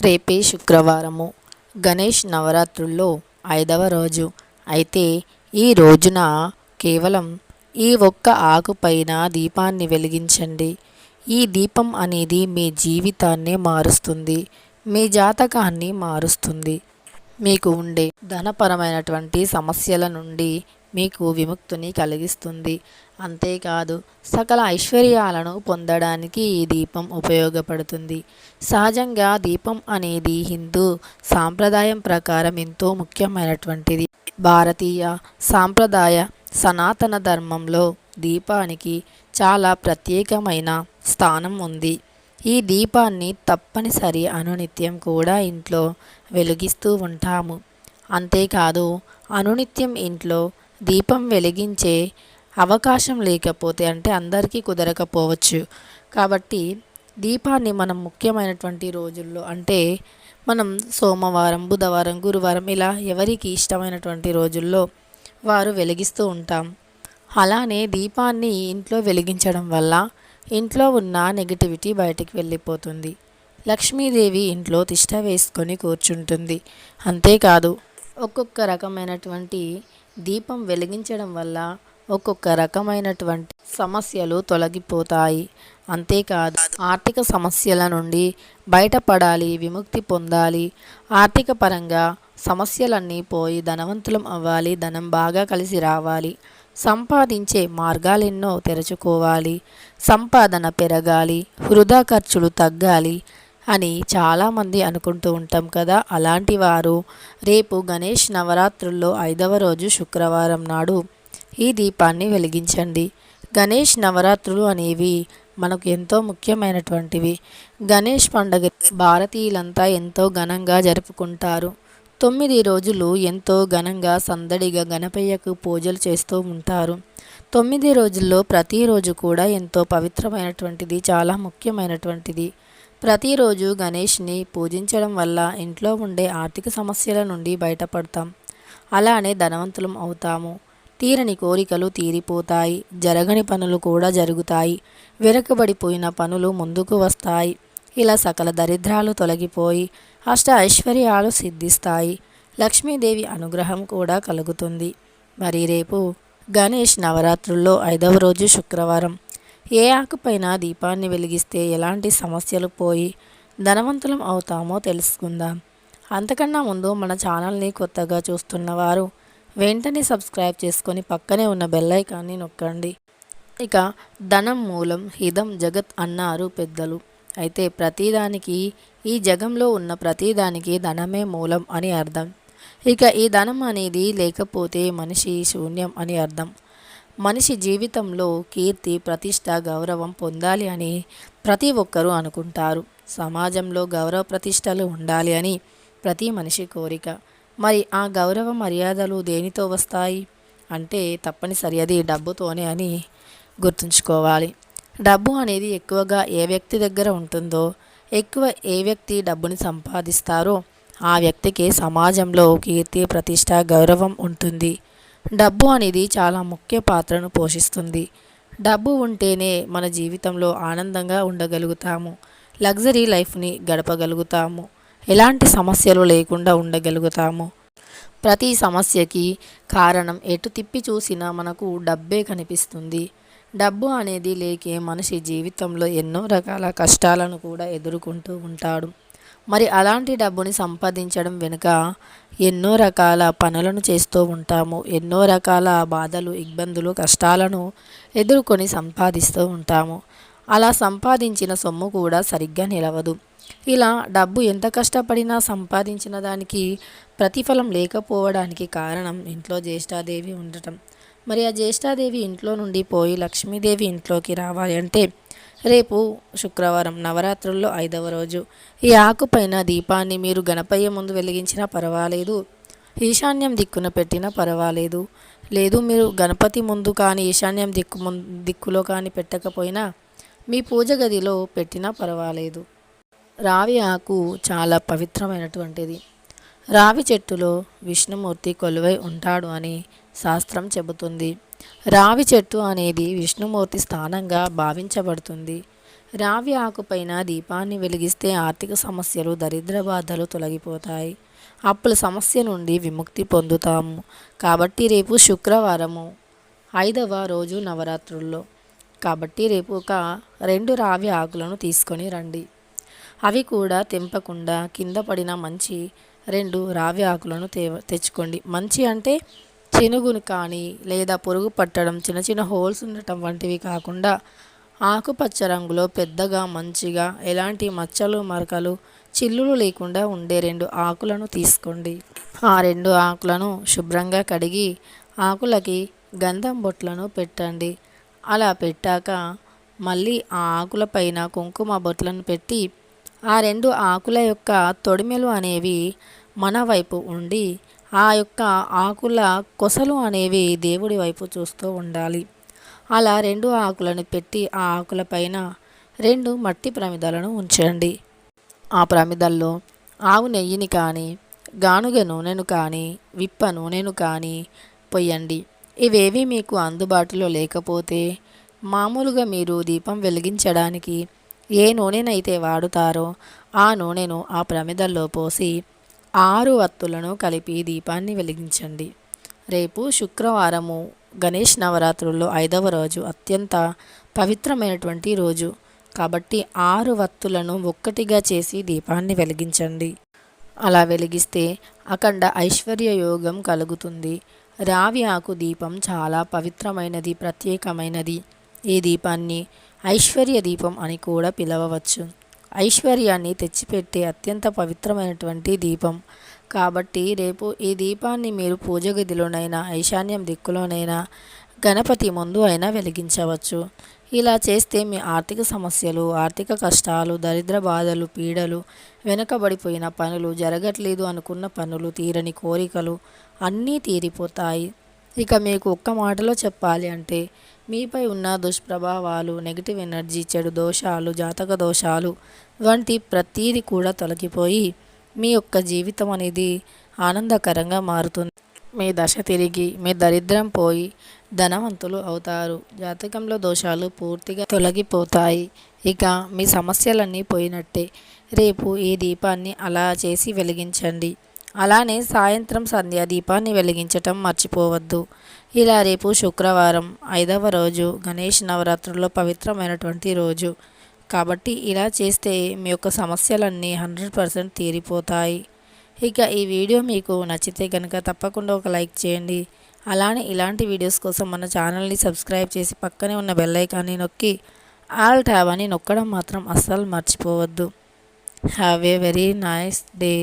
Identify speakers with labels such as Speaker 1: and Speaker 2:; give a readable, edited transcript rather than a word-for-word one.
Speaker 1: రేపే శుక్రవారము, గణేష్ నవరాత్రుల్లో 5వ రోజు. అయితే ఈ రోజున కేవలం ఈ ఒక్క ఆకుపైన దీపాన్ని వెలిగించండి. ఈ దీపం అనేది మీ జీవితాన్నే మారుస్తుంది, మీ జాతకాన్ని మారుస్తుంది. మీకు ఉండే ధనపరమైనటువంటి సమస్యల నుండి మీకు విముక్తిని కలిగిస్తుంది. అంతేకాదు సకల ఐశ్వర్యాలను పొందడానికి ఈ దీపం ఉపయోగపడుతుంది. సహజంగా దీపం అనేది హిందూ సాంప్రదాయం ప్రకారం ఎంతో ముఖ్యమైనటువంటిది. భారతీయ సాంప్రదాయ సనాతన ధర్మంలో దీపానికి చాలా ప్రత్యేకమైన స్థానం ఉంది. ఈ దీపాన్ని తప్పనిసరి అనునిత్యం కూడా ఇంట్లో వెలిగిస్తూ ఉంటాము. అంతేకాదు అనునిత్యం ఇంట్లో దీపం వెలిగించే అవకాశం లేకపోతే, అంటే అందరికీ కుదరకపోవచ్చు కాబట్టి, దీపాన్ని మనం ముఖ్యమైనటువంటి రోజుల్లో, అంటే మనం సోమవారం, బుధవారం, గురువారం ఇలా ఎవరికి ఇష్టమైనటువంటి రోజుల్లో వారు వెలిగిస్తూ ఉంటాం. అలానే దీపాన్ని ఇంట్లో వెలిగించడం వల్ల ఇంట్లో ఉన్న నెగిటివిటీ బయటికి వెళ్ళిపోతుంది. లక్ష్మీదేవి ఇంట్లో తిష్ట వేసుకొని కూర్చుంటుంది. అంతేకాదు ఒక్కొక్క రకమైనటువంటి దీపం వెలిగించడం వల్ల ఒక్కొక్క రకమైనటువంటి సమస్యలు తొలగిపోతాయి. అంతేకాదు ఆర్థిక సమస్యల నుండి బయటపడాలి, విముక్తి పొందాలి, ఆర్థిక పరంగా సమస్యలన్నీ పోయి ధనవంతులం అవ్వాలి, ధనం బాగా కలిసి రావాలి, సంపాదించే మార్గాలెన్నో తెరుచుకోవాలి, సంపాదన పెరగాలి, వృధా ఖర్చులు తగ్గాలి అని చాలామంది అనుకుంటూ ఉంటాం కదా. అలాంటి వారు రేపు గణేష్ నవరాత్రుల్లో 5వ రోజు శుక్రవారం నాడు ఈ దీపాన్ని వెలిగించండి. గణేష్ నవరాత్రులు అనేవి మనకు ఎంతో ముఖ్యమైనటువంటివి. గణేష్ పండుగ భారతీయులంతా ఎంతో ఘనంగా జరుపుకుంటారు. 9 రోజులు ఎంతో ఘనంగా సందడిగా గణపయ్యకు పూజలు చేస్తూ ఉంటారు. 9 రోజుల్లో ప్రతిరోజు కూడా ఎంతో పవిత్రమైనటువంటిది, చాలా ముఖ్యమైనటువంటిది. ప్రతిరోజు గణేష్ని పూజించడం వల్ల ఇంట్లో ఉండే ఆర్థిక సమస్యల నుండి బయటపడతాం. అలానే ధనవంతులం అవుతాము. తీరని కోరికలు తీరిపోతాయి, జరగని పనులు కూడా జరుగుతాయి, వెనుకబడిపోయిన పనులు ముందుకు వస్తాయి. ఇలా సకల దరిద్రాలు తొలగిపోయి అష్ట ఐశ్వర్యాలు సిద్ధిస్తాయి. లక్ష్మీదేవి అనుగ్రహం కూడా కలుగుతుంది. మరి రేపు గణేష్ నవరాత్రుల్లో 5వ రోజు శుక్రవారం ఏ ఆకుపైన దీపాన్ని వెలిగిస్తే ఎలాంటి సమస్యలు పోయి ధనవంతులం అవుతామో తెలుసుకుందాం. అంతకన్నా ముందు మన ఛానల్ని కొత్తగా చూస్తున్నవారు వెంటనే సబ్స్క్రైబ్ చేసుకొని పక్కనే ఉన్న బెల్ ఐకాన్ని నొక్కండి. ఇక ధనం మూలం హిదం జగత్ అన్నారు పెద్దలు. అయితే ప్రతిదానికి, ఈ జగంలో ఉన్న ప్రతిదానికి ధనమే మూలం అని అర్థం. ఇక ఈ ధనం అనేది లేకపోతే మనిషి శూన్యం అని అర్థం. మనిషి జీవితంలో కీర్తి, ప్రతిష్ట, గౌరవం పొందాలి అని ప్రతి ఒక్కరూ అనుకుంటారు. సమాజంలో గౌరవ ప్రతిష్టలు ఉండాలి అని ప్రతి మనిషి కోరిక. మరి ఆ గౌరవ మర్యాదలు దేనితో వస్తాయి అంటే తప్పనిసరి అది డబ్బుతోనే అని గుర్తుంచుకోవాలి. డబ్బు అనేది ఎక్కువగా ఏ వ్యక్తి దగ్గర ఉంటుందో, ఎక్కువ ఏ వ్యక్తి డబ్బుని సంపాదిస్తారో ఆ వ్యక్తికి సమాజంలో కీర్తి, ప్రతిష్ట, గౌరవం ఉంటుంది. డబ్బు అనేది చాలా ముఖ్య పాత్రను పోషిస్తుంది. డబ్బు ఉంటేనే మన జీవితంలో ఆనందంగా ఉండగలుగుతాము, లగ్జరీ లైఫ్ని గడపగలుగుతాము, ఎలాంటి సమస్యలు లేకుండా ఉండగలుగుతాము. ప్రతి సమస్యకి కారణం ఎటు తిప్పి చూసినా మనకు డబ్బే కనిపిస్తుంది. డబ్బు అనేది లేకే మనిషి జీవితంలో ఎన్నో రకాల కష్టాలను కూడా ఎదుర్కొంటూ ఉంటాడు. మరి అలాంటి డబ్బుని సంపాదించడం వెనుక ఎన్నో రకాల పనులను చేస్తూ ఉంటాము. ఎన్నో రకాల బాధలు, ఇబ్బందులు, కష్టాలను ఎదుర్కొని సంపాదిస్తూ ఉంటాము. అలా సంపాదించిన సొమ్ము కూడా సరిగ్గా నిలవదు. ఇలా డబ్బు ఎంత కష్టపడినా సంపాదించిన దానికి ప్రతిఫలం లేకపోవడానికి కారణం ఇంట్లో జ్యేష్ఠాదేవి ఉండటం. మరి ఆ జ్యేష్ఠాదేవి ఇంట్లో నుండి పోయి లక్ష్మీదేవి ఇంట్లోకి రావాలి అంటే రేపు శుక్రవారం నవరాత్రుల్లో 5వ రోజు ఈ ఆకుపైన దీపాన్ని మీరు గణపయ్య ముందు వెలిగించినా పర్వాలేదు, ఈశాన్యం దిక్కున పెట్టినా పర్వాలేదు, లేదు మీరు గణపతి ముందు కానీ ఈశాన్యం దిక్కులో కానీ పెట్టకపోయినా మీ పూజ గదిలో పెట్టినా పర్వాలేదు. రావి ఆకు చాలా పవిత్రమైనటువంటిది. రావి చెట్టులో విష్ణుమూర్తి కొలువై ఉంటాడు అని శాస్త్రం చెబుతుంది. రావి చెట్టు అనేది విష్ణుమూర్తి స్థానంగా భావించబడుతుంది. రావి ఆకుపైన దీపాన్ని వెలిగిస్తే ఆర్థిక సమస్యలు, దరిద్ర బాధలు తొలగిపోతాయి. అప్పుల సమస్య నుండి విముక్తి పొందుతాము. కాబట్టి రేపు శుక్రవారము 5వ రోజు నవరాత్రుల్లో. కాబట్టి రేపు ఒక 2 రావి ఆకులను తీసుకొని రండి. అవి కూడా తెంపకుండా కింద పడిన మంచి 2 రావి ఆకులను తెచ్చుకోండి. మంచి అంటే చినుగును కానీ లేదా పురుగు పట్టడం, చిన్న చిన్న హోల్స్ ఉండటం వంటివి కాకుండా ఆకుపచ్చ రంగులో పెద్దగా మంచిగా ఎలాంటి మచ్చలు, మరకలు, చిల్లులు లేకుండా ఉండే 2 ఆకులను తీసుకోండి. ఆ 2 ఆకులను శుభ్రంగా కడిగి ఆకులకి గంధం బొట్లను పెట్టండి. అలా పెట్టాక మళ్ళీ ఆ ఆకుల పైన కుంకుమ బొట్లను పెట్టి ఆ 2 ఆకుల యొక్క తొడిమెలు అనేవి మన వైపు ఉండి ఆ యొక్క ఆకుల కొసలు అనేవి దేవుడి వైపు చూస్తూ ఉండాలి. అలా 2 ఆకులను పెట్టి ఆ ఆకుల పైన 2 మట్టి ప్రమిదలను ఉంచండి. ఆ ప్రమిదల్లో ఆవు నెయ్యిని కానీ, గానుగ నూనెను కానీ, విప్ప నూనెను కానీ పొయ్యండి. ఇవేవి మీకు అందుబాటులో లేకపోతే మామూలుగా మీరు దీపం వెలిగించడానికి ఏ నూనెనైతే వాడుతారో ఆ నూనెను ఆ ప్రమిదల్లో పోసి 6 వత్తులను కలిపి దీపాన్ని వెలిగించండి. రేపు శుక్రవారము గణేష్ నవరాత్రుల్లో 5వ రోజు అత్యంత పవిత్రమైనటువంటి రోజు. కాబట్టి 6 వత్తులను ఒక్కటిగా చేసి దీపాన్ని వెలిగించండి. అలా వెలిగిస్తే అఖండ ఐశ్వర్య యోగం కలుగుతుంది. రావి ఆకు దీపం చాలా పవిత్రమైనది, ప్రత్యేకమైనది. ఈ దీపాన్ని ఐశ్వర్య దీపం అని కూడా పిలవవచ్చు. ఐశ్వర్యాన్ని తెచ్చిపెట్టే అత్యంత పవిత్రమైనటువంటి దీపం. కాబట్టి రేపు ఈ దీపాన్ని మీరు పూజ గదిలోనైనా, ఈశాన్యం దిక్కులోనైనా, గణపతి ముందు అయినా వెలిగించవచ్చు. ఇలా చేస్తే మీ ఆర్థిక సమస్యలు, ఆర్థిక కష్టాలు, దరిద్ర బాధలు, పీడలు, వెనుకబడిపోయిన పనులు, జరగట్లేదు అనుకున్న పనులు, తీరని కోరికలు అన్నీ తీరిపోతాయి. ఇక మీకు ఒక్క మాటలో చెప్పాలి అంటే మీపై ఉన్న దుష్ప్రభావాలు, నెగిటివ్ ఎనర్జీ, చెడు దోషాలు, జాతక దోషాలు వంటి ప్రతీది కూడా తొలగిపోయి మీ యొక్క జీవితం అనేది ఆనందకరంగా మారుతుంది. మీ దశ తిరిగి మీ దరిద్రం పోయి ధనవంతులు అవుతారు. జాతకంలో దోషాలు పూర్తిగా తొలగిపోతాయి. ఇక మీ సమస్యలన్నీ పోయినట్టే. రేపు ఈ దీపాన్ని అలా చేసి వెలిగించండి. అలానే సాయంత్రం సంధ్య దీపాన్ని వెలిగించటం మర్చిపోవద్దు. ఇలా రేపు శుక్రవారం 5వ రోజు గణేష్ నవరాత్రుల్లో పవిత్రమైనటువంటి రోజు. కాబట్టి ఇలా చేస్తే మీ యొక్క సమస్యలన్నీ 100% తీరిపోతాయి. ఇక ఈ వీడియో మీకు నచ్చితే కనుక తప్పకుండా ఒక లైక్ చేయండి. అలానే ఇలాంటి వీడియోస్ కోసం మన ఛానల్ని సబ్స్క్రైబ్ చేసి పక్కనే ఉన్న బెల్ ఐకాన్ని నొక్కి ఆల్ ట్యాబ్ అని నొక్కడం మాత్రం అస్సలు మర్చిపోవద్దు. Have a very nice day.